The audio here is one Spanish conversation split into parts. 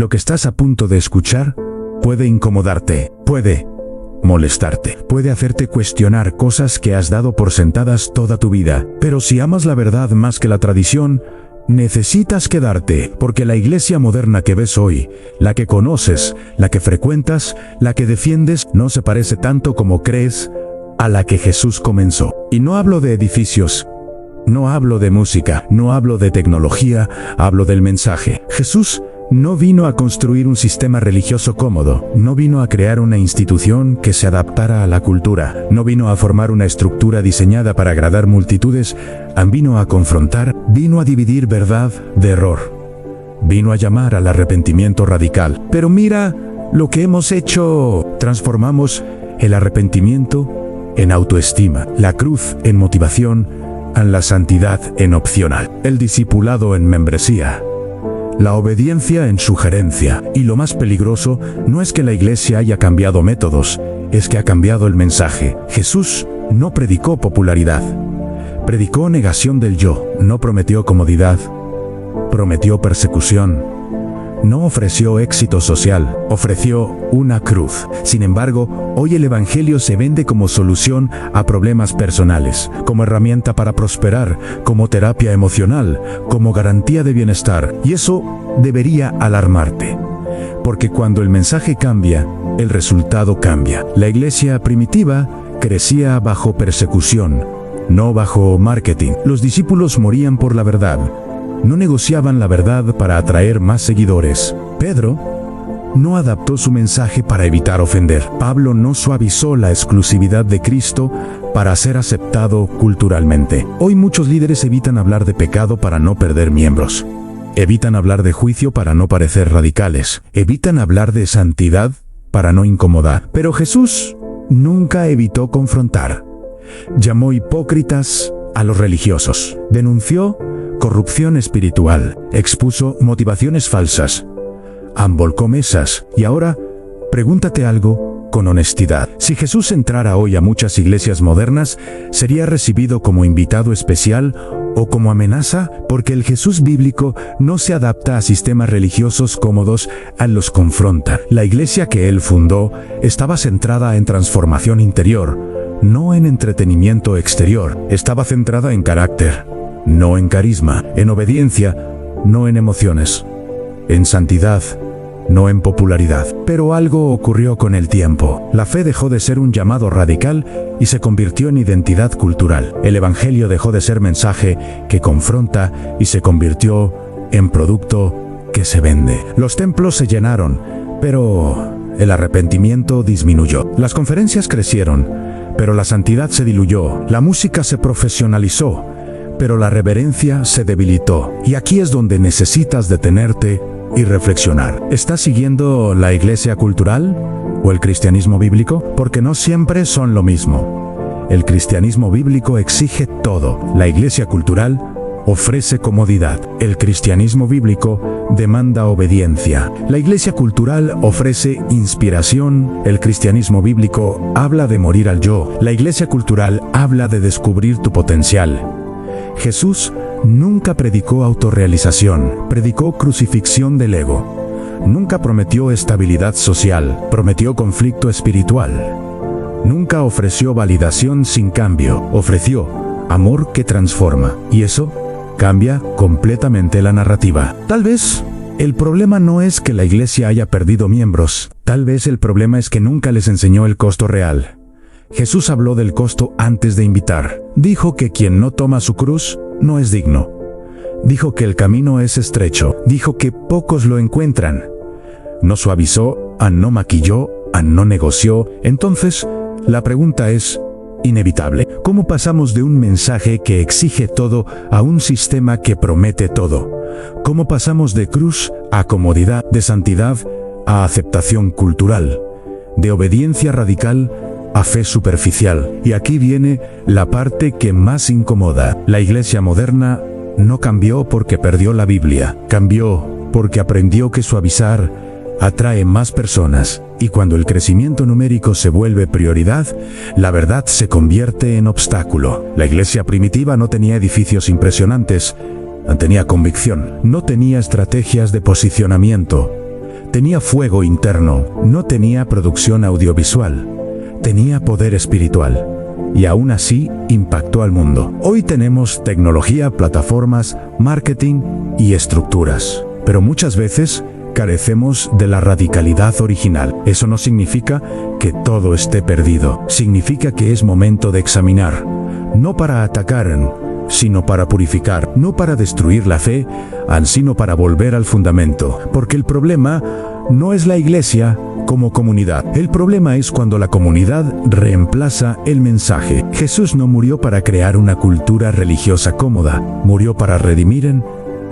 Lo que estás a punto de escuchar puede incomodarte, puede molestarte, puede hacerte cuestionar cosas que has dado por sentadas toda tu vida. Pero si amas la verdad más que la tradición, necesitas quedarte, porque la iglesia moderna que ves hoy, la que conoces, la que frecuentas, la que defiendes, no se parece tanto como crees a la que Jesús comenzó. Y no hablo de edificios, no hablo de música, no hablo de tecnología, hablo del mensaje. Jesús no vino a construir un sistema religioso cómodo, no vino a crear una institución que se adaptara a la cultura, no vino a formar una estructura diseñada para agradar multitudes, vino a confrontar, vino a dividir verdad de error, vino a llamar al arrepentimiento radical. Pero mira lo que hemos hecho: transformamos el arrepentimiento en autoestima, la cruz en motivación, la santidad en opcional, el discipulado en membresía, la obediencia en sugerencia. Y lo más peligroso no es que la iglesia haya cambiado métodos, es que ha cambiado el mensaje. Jesús no predicó popularidad, predicó negación del yo, no prometió comodidad, prometió persecución. No ofreció éxito social, ofreció una cruz. Sin embargo, hoy el Evangelio se vende como solución a problemas personales, como herramienta para prosperar, como terapia emocional, como garantía de bienestar. Y eso debería alarmarte, porque cuando el mensaje cambia, el resultado cambia. La iglesia primitiva crecía bajo persecución, no bajo marketing. Los discípulos morían por la verdad. No negociaban la verdad para atraer más seguidores. Pedro no adaptó su mensaje para evitar ofender. Pablo no suavizó la exclusividad de Cristo para ser aceptado culturalmente. Hoy muchos líderes evitan hablar de pecado para no perder miembros. Evitan hablar de juicio para no parecer radicales. Evitan hablar de santidad para no incomodar. Pero Jesús nunca evitó confrontar. Llamó hipócritas a los religiosos. Denunció corrupción espiritual, expuso motivaciones falsas, volcó mesas. Y ahora, pregúntate algo con honestidad. Si Jesús entrara hoy a muchas iglesias modernas, ¿sería recibido como invitado especial o como amenaza? Porque el Jesús bíblico no se adapta a sistemas religiosos cómodos, los confronta. La iglesia que él fundó estaba centrada en transformación interior, no en entretenimiento exterior. Estaba centrada en carácter, no en carisma, en obediencia, no en emociones, en santidad, no en popularidad. Pero algo ocurrió con el tiempo. La fe dejó de ser un llamado radical y se convirtió en identidad cultural. El Evangelio dejó de ser mensaje que confronta y se convirtió en producto que se vende. Los templos se llenaron, pero el arrepentimiento disminuyó. Las conferencias crecieron, pero la santidad se diluyó. La música se profesionalizó, pero la reverencia se debilitó. Y aquí es donde necesitas detenerte y reflexionar. ¿Estás siguiendo la iglesia cultural o el cristianismo bíblico? Porque no siempre son lo mismo. El cristianismo bíblico exige todo. La iglesia cultural ofrece comodidad. El cristianismo bíblico demanda obediencia. La iglesia cultural ofrece inspiración. El cristianismo bíblico habla de morir al yo. La iglesia cultural habla de descubrir tu potencial. Jesús nunca predicó autorrealización, predicó crucifixión del ego. Nunca prometió estabilidad social, prometió conflicto espiritual. Nunca ofreció validación sin cambio, ofreció amor que transforma. Y eso cambia completamente la narrativa. Tal vez el problema no es que la iglesia haya perdido miembros, tal vez el problema es que nunca les enseñó el costo real. Jesús habló del costo antes de invitar. Dijo que quien no toma su cruz no es digno. Dijo que el camino es estrecho. Dijo que pocos lo encuentran. No suavizó, no maquilló, no negoció. Entonces, la pregunta es inevitable. ¿Cómo pasamos de un mensaje que exige todo a un sistema que promete todo? ¿Cómo pasamos de cruz a comodidad, de santidad a aceptación cultural, de obediencia radical a fe superficial? Y aquí viene la parte que más incomoda. La iglesia moderna no cambió porque perdió la Biblia. Cambió porque aprendió que suavizar atrae más personas. Y cuando el crecimiento numérico se vuelve prioridad, la verdad se convierte en obstáculo. La iglesia primitiva no tenía edificios impresionantes, tenía convicción. No tenía estrategias de posicionamiento, tenía fuego interno, no tenía producción audiovisual, tenía poder espiritual. Y aún así impactó al mundo. Hoy tenemos tecnología, plataformas, marketing y estructuras. Pero muchas veces carecemos de la radicalidad original. Eso no significa que todo esté perdido. Significa que es momento de examinar. No para atacar, sino para purificar. No para destruir la fe, sino para volver al fundamento. Porque el problema no es la iglesia como comunidad. El problema es cuando la comunidad reemplaza el mensaje. Jesús no murió para crear una cultura religiosa cómoda. Murió para redimir.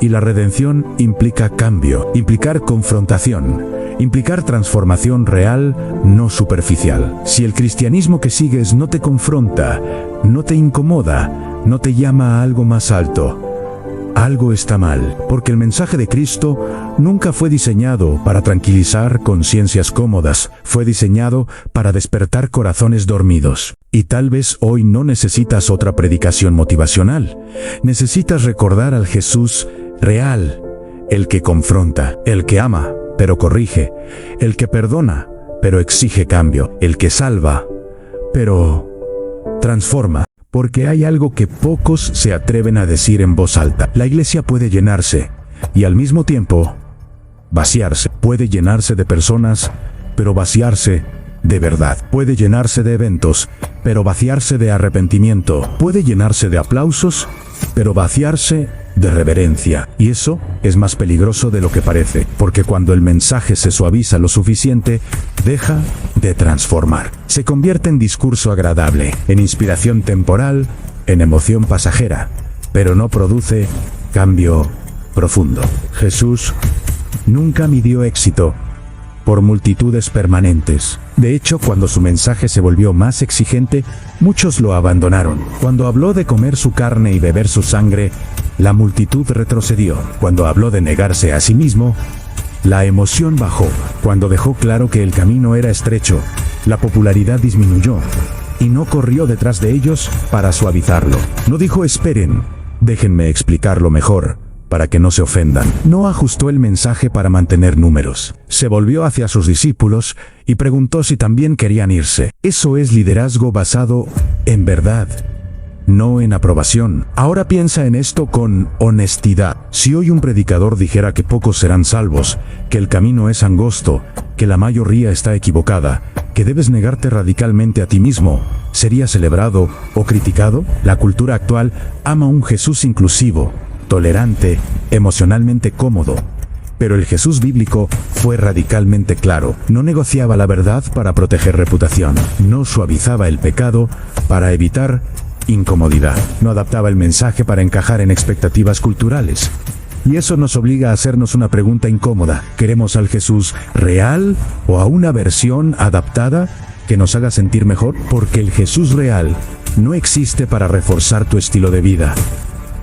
Y la redención implica cambio, implicar confrontación, implicar transformación real, no superficial. Si el cristianismo que sigues no te confronta, no te incomoda, no te llama a algo más alto, algo está mal, porque el mensaje de Cristo nunca fue diseñado para tranquilizar conciencias cómodas, fue diseñado para despertar corazones dormidos. Y tal vez hoy no necesitas otra predicación motivacional, necesitas recordar al Jesús real, el que confronta, el que ama, pero corrige, el que perdona, pero exige cambio, el que salva, pero transforma. Porque hay algo que pocos se atreven a decir en voz alta. La iglesia puede llenarse y al mismo tiempo vaciarse. Puede llenarse de personas, pero vaciarse de verdad. Puede llenarse de eventos, pero vaciarse de arrepentimiento. Puede llenarse de aplausos, pero vaciarse de reverencia. Y eso es más peligroso de lo que parece, porque cuando el mensaje se suaviza lo suficiente, deja de transformar. Se convierte en discurso agradable, en inspiración temporal, en emoción pasajera, pero no produce cambio profundo. Jesús nunca midió éxito por multitudes permanentes. De hecho, cuando su mensaje se volvió más exigente, muchos lo abandonaron. Cuando habló de comer su carne y beber su sangre, la multitud retrocedió. Cuando habló de negarse a sí mismo, la emoción bajó. Cuando dejó claro que el camino era estrecho, la popularidad disminuyó. Y no corrió detrás de ellos para suavizarlo. No dijo esperen, déjenme explicarlo mejor, para que no se ofendan. No ajustó el mensaje para mantener números. Se volvió hacia sus discípulos y preguntó si también querían irse. Eso es liderazgo basado en verdad, no en aprobación. Ahora piensa en esto con honestidad. Si hoy un predicador dijera que pocos serán salvos, que el camino es angosto, que la mayoría está equivocada, que debes negarte radicalmente a ti mismo, ¿sería celebrado o criticado? La cultura actual ama un Jesús inclusivo, tolerante, emocionalmente cómodo. Pero el Jesús bíblico fue radicalmente claro. No negociaba la verdad para proteger reputación. No suavizaba el pecado para evitar incomodidad. No adaptaba el mensaje para encajar en expectativas culturales. Y eso nos obliga a hacernos una pregunta incómoda. ¿Queremos al Jesús real o a una versión adaptada que nos haga sentir mejor? Porque el Jesús real no existe para reforzar tu estilo de vida.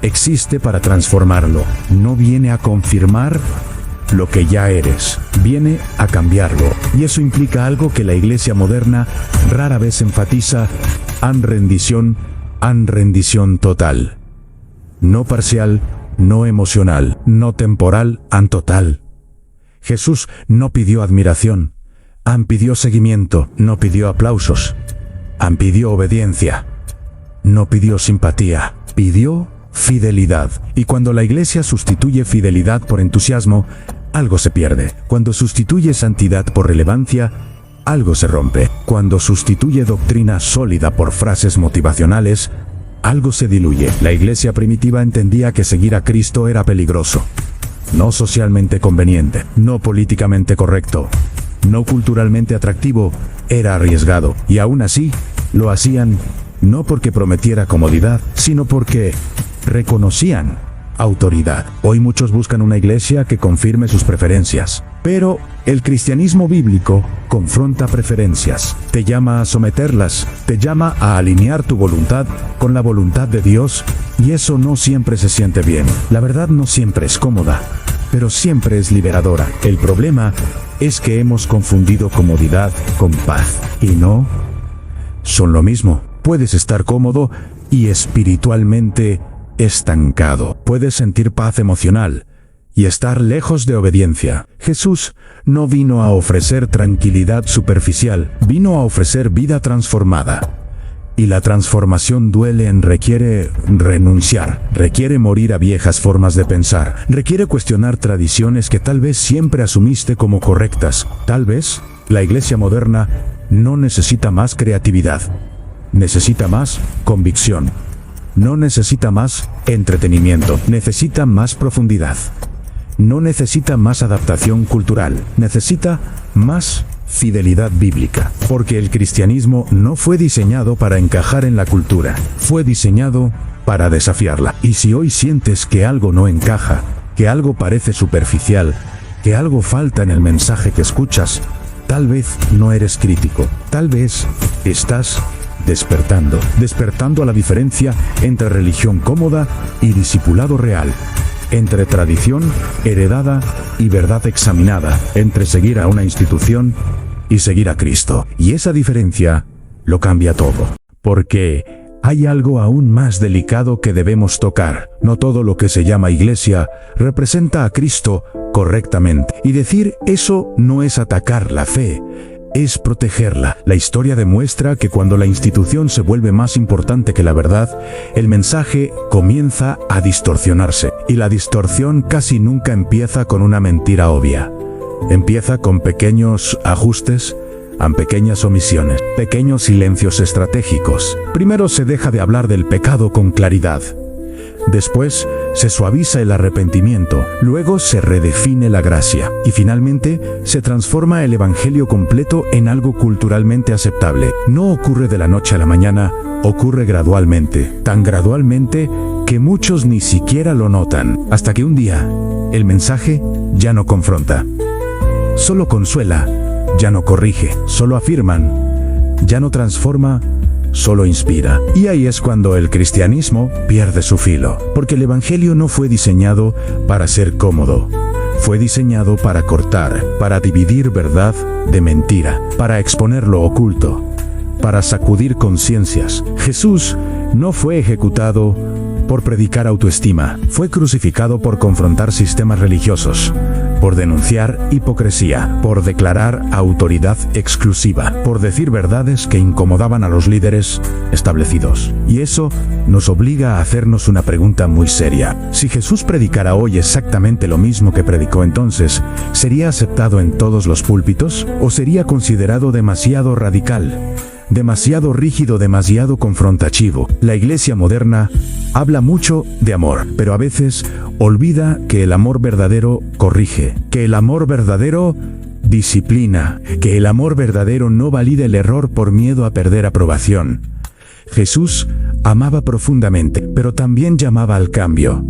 Existe para transformarlo. No viene a confirmar lo que ya eres, viene a cambiarlo. Y eso implica algo que la iglesia moderna rara vez enfatiza: rendición total. No parcial, no emocional, no temporal, total. Jesús no pidió admiración, pidió seguimiento, no pidió aplausos, pidió obediencia, no pidió simpatía, pidió fidelidad. Y cuando la iglesia sustituye fidelidad por entusiasmo, algo se pierde. Cuando sustituye santidad por relevancia, algo se rompe. Cuando sustituye doctrina sólida por frases motivacionales, algo se diluye. La iglesia primitiva entendía que seguir a Cristo era peligroso, no socialmente conveniente, no políticamente correcto, no culturalmente atractivo, era arriesgado. Y aún así, lo hacían no porque prometiera comodidad, sino porque reconocían autoridad. Hoy muchos buscan una iglesia que confirme sus preferencias, pero el cristianismo bíblico confronta preferencias, te llama a someterlas, te llama a alinear tu voluntad con la voluntad de Dios, y eso no siempre se siente bien. La verdad no siempre es cómoda, pero siempre es liberadora. El problema es que hemos confundido comodidad con paz, y no son lo mismo. Puedes estar cómodo y espiritualmente estancado. Puedes sentir paz emocional y estar lejos de obediencia. Jesús no vino a ofrecer tranquilidad superficial, vino a ofrecer vida transformada. Y la transformación requiere renunciar, requiere morir a viejas formas de pensar, requiere cuestionar tradiciones que tal vez siempre asumiste como correctas. Tal vez la iglesia moderna no necesita más creatividad, necesita más convicción. No necesita más entretenimiento, necesita más profundidad. No necesita más adaptación cultural, necesita más fidelidad bíblica. Porque el cristianismo no fue diseñado para encajar en la cultura, fue diseñado para desafiarla. Y si hoy sientes que algo no encaja, que algo parece superficial, que algo falta en el mensaje que escuchas, tal vez no eres crítico, tal vez estás despertando a la diferencia entre religión cómoda y discipulado real, entre tradición heredada y verdad examinada, entre seguir a una institución y seguir a Cristo. Y esa diferencia lo cambia todo, porque hay algo aún más delicado que debemos tocar. No todo lo que se llama iglesia representa a Cristo correctamente. Y decir eso no es atacar la fe, es protegerla. La historia demuestra que cuando la institución se vuelve más importante que la verdad, el mensaje comienza a distorsionarse. Y la distorsión casi nunca empieza con una mentira obvia. Empieza con pequeños ajustes, pequeñas omisiones, pequeños silencios estratégicos. Primero se deja de hablar del pecado con claridad. Después se suaviza el arrepentimiento, luego se redefine la gracia y finalmente se transforma el evangelio completo en algo culturalmente aceptable. No ocurre de la noche a la mañana, ocurre gradualmente, tan gradualmente que muchos ni siquiera lo notan, hasta que un día el mensaje ya no confronta, solo consuela, ya no corrige, solo afirman, ya no transforma, solo inspira. Y ahí es cuando el cristianismo pierde su filo, porque el evangelio no fue diseñado para ser cómodo. Fue diseñado para cortar, para dividir verdad de mentira, para exponer lo oculto, para sacudir conciencias. Jesús no fue ejecutado por predicar autoestima, fue crucificado por confrontar sistemas religiosos, por denunciar hipocresía, por declarar autoridad exclusiva, por decir verdades que incomodaban a los líderes establecidos. Y eso nos obliga a hacernos una pregunta muy seria. Si Jesús predicara hoy exactamente lo mismo que predicó entonces, ¿sería aceptado en todos los púlpitos? ¿O sería considerado demasiado radical, demasiado rígido, demasiado confrontativo? La iglesia moderna habla mucho de amor, pero a veces olvida que el amor verdadero corrige, que el amor verdadero disciplina, que el amor verdadero no valida el error por miedo a perder aprobación. Jesús amaba profundamente, pero también llamaba al cambio.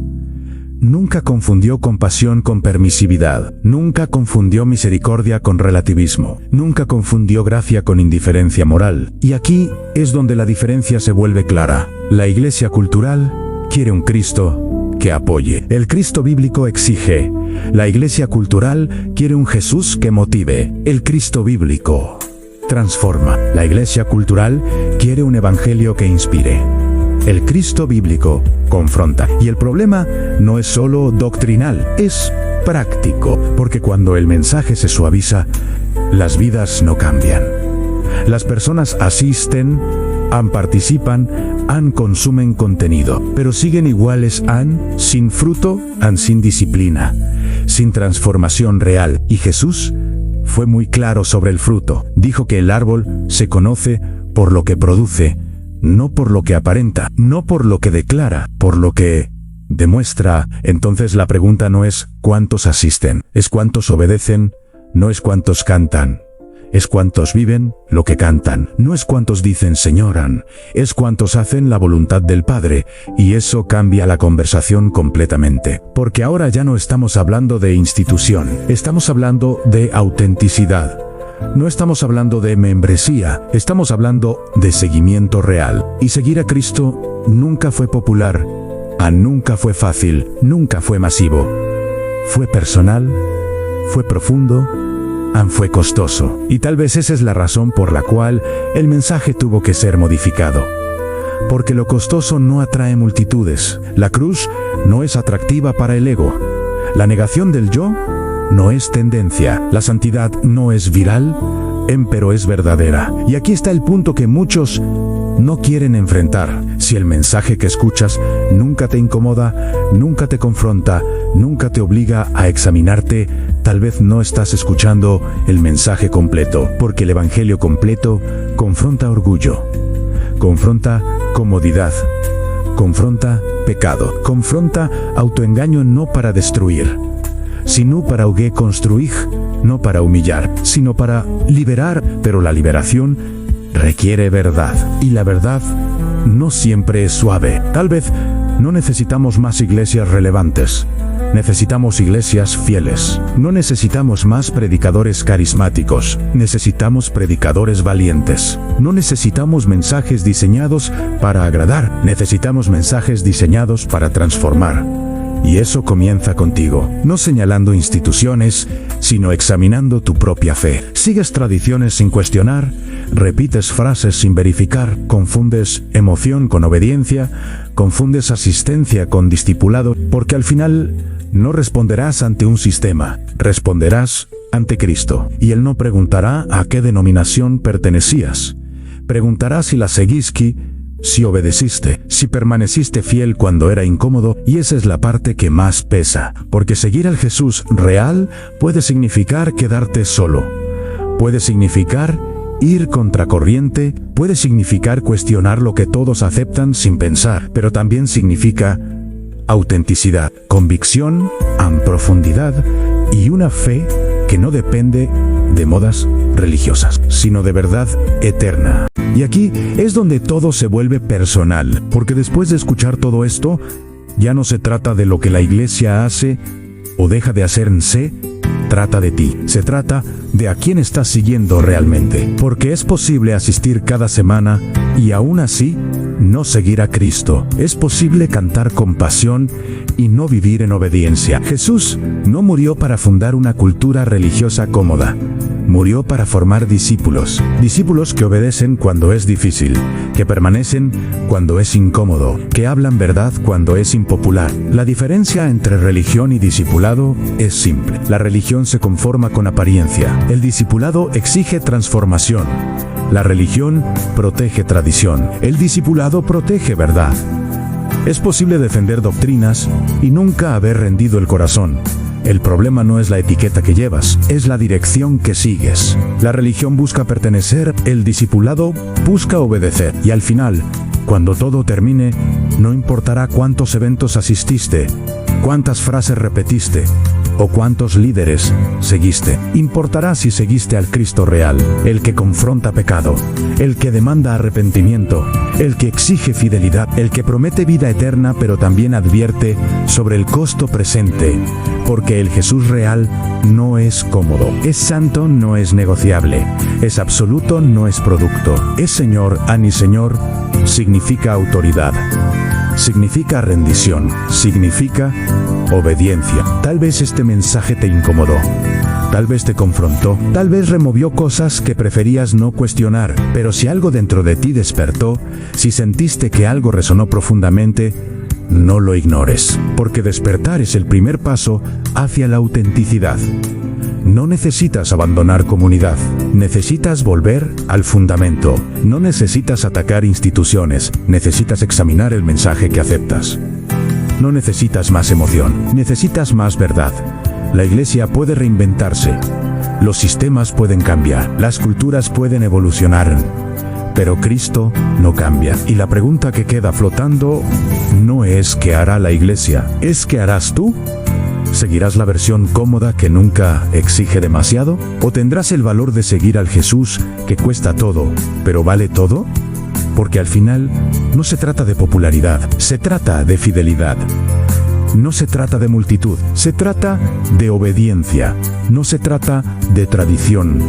Nunca confundió compasión con permisividad, nunca confundió misericordia con relativismo, nunca confundió gracia con indiferencia moral. Y aquí es donde la diferencia se vuelve clara. La iglesia cultural quiere un Cristo que apoye. El Cristo bíblico exige. La iglesia cultural quiere un Jesús que motive. El Cristo bíblico transforma. La iglesia cultural quiere un evangelio que inspire. El Cristo bíblico confronta. Y el problema no es solo doctrinal, es práctico, porque cuando el mensaje se suaviza, las vidas no cambian. Las personas asisten, participan, consumen contenido, pero siguen iguales, sin fruto, sin disciplina, sin transformación real. Y Jesús fue muy claro sobre el fruto. Dijo que el árbol se conoce por lo que produce, no por lo que aparenta, no por lo que declara, por lo que demuestra. Entonces la pregunta no es cuántos asisten, es cuántos obedecen, no es cuántos cantan, es cuántos viven lo que cantan, no es cuántos dicen Señor, es cuántos hacen la voluntad del Padre. Y eso cambia la conversación completamente, porque ahora ya no estamos hablando de institución, estamos hablando de autenticidad. No estamos hablando de membresía, estamos hablando de seguimiento real. Y seguir a Cristo nunca fue popular, nunca fue fácil, nunca fue masivo. Fue personal, fue profundo, fue costoso. Y tal vez esa es la razón por la cual el mensaje tuvo que ser modificado. Porque lo costoso no atrae multitudes. La cruz no es atractiva para el ego. La negación del yo no es tendencia. La santidad no es viral, pero es verdadera. Y aquí está el punto que muchos no quieren enfrentar. Si el mensaje que escuchas nunca te incomoda, nunca te confronta, nunca te obliga a examinarte, tal vez no estás escuchando el mensaje completo, porque el evangelio completo confronta orgullo, confronta comodidad, confronta pecado, confronta autoengaño no para destruir, sino para construir, no para humillar, sino para liberar, pero la liberación requiere verdad, y la verdad no siempre es suave. Tal vez no necesitamos más iglesias relevantes, necesitamos iglesias fieles. No necesitamos más predicadores carismáticos, necesitamos predicadores valientes. No necesitamos mensajes diseñados para agradar, necesitamos mensajes diseñados para transformar. Y eso comienza contigo, no señalando instituciones, sino examinando tu propia fe. Sigues tradiciones sin cuestionar, repites frases sin verificar, confundes emoción con obediencia, confundes asistencia con discipulado, porque al final no responderás ante un sistema, responderás ante Cristo. Y Él no preguntará a qué denominación pertenecías, preguntará si la seguiste, si obedeciste, si permaneciste fiel cuando era incómodo, y esa es la parte que más pesa, porque seguir al Jesús real puede significar quedarte solo, puede significar ir contracorriente, puede significar cuestionar lo que todos aceptan sin pensar, pero también significa autenticidad, convicción, profundidad y una fe que no depende de modas religiosas, sino de verdad eterna. Y aquí es donde todo se vuelve personal, porque después de escuchar todo esto, ya no se trata de lo que la iglesia hace o deja de hacer, se trata de ti, se trata de a quién estás siguiendo realmente, porque es posible asistir cada semana y aún así no seguir a Cristo. Es posible cantar con pasión y no vivir en obediencia. Jesús no murió para fundar una cultura religiosa cómoda. Murió para formar discípulos. Discípulos que obedecen cuando es difícil, que permanecen cuando es incómodo, que hablan verdad cuando es impopular. La diferencia entre religión y discipulado es simple. La religión se conforma con apariencia. El discipulado exige transformación. La religión protege tradición. El discipulado protege verdad. Es posible defender doctrinas y nunca haber rendido el corazón. El problema no es la etiqueta que llevas, es la dirección que sigues. La religión busca pertenecer, el discipulado busca obedecer. Y al final, cuando todo termine, no importará cuántos eventos asististe, cuántas frases repetiste o cuántos líderes seguiste. Importará si seguiste al Cristo real, el que confronta pecado, el que demanda arrepentimiento, el que exige fidelidad, el que promete vida eterna pero también advierte sobre el costo presente, porque el Jesús real no es cómodo, es santo, no es negociable, es absoluto, no es producto, es Señor, ani Señor, significa autoridad, significa rendición, significa obediencia. Tal vez este mensaje te incomodó, tal vez te confrontó, tal vez removió cosas que preferías no cuestionar, pero si algo dentro de ti despertó, si sentiste que algo resonó profundamente, no lo ignores, porque despertar es el primer paso hacia la autenticidad. No necesitas abandonar comunidad, necesitas volver al fundamento. No necesitas atacar instituciones, necesitas examinar el mensaje que aceptas. No necesitas más emoción, necesitas más verdad. La iglesia puede reinventarse, los sistemas pueden cambiar, las culturas pueden evolucionar, pero Cristo no cambia. Y la pregunta que queda flotando no es ¿qué hará la iglesia? ¿Es qué harás tú? ¿Seguirás la versión cómoda que nunca exige demasiado? ¿O tendrás el valor de seguir al Jesús que cuesta todo, pero vale todo? Porque al final no se trata de popularidad, se trata de fidelidad. No se trata de multitud, se trata de obediencia. No se trata de tradición,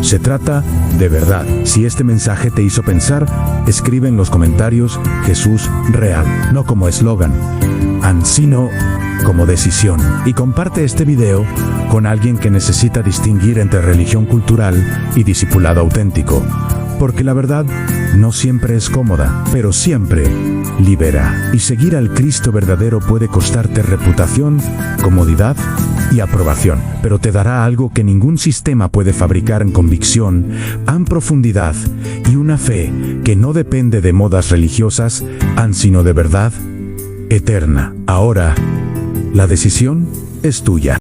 se trata de verdad. Si este mensaje te hizo pensar, escribe en los comentarios Jesús real, no como eslogan, sino como decisión. Y comparte este video con alguien que necesita distinguir entre religión cultural y discipulado auténtico. Porque la verdad no siempre es cómoda, pero siempre libera. Y seguir al Cristo verdadero puede costarte reputación, comodidad y aprobación, pero te dará algo que ningún sistema puede fabricar: en convicción, en profundidad y una fe que no depende de modas religiosas, sino de verdad eterna. Ahora, la decisión es tuya.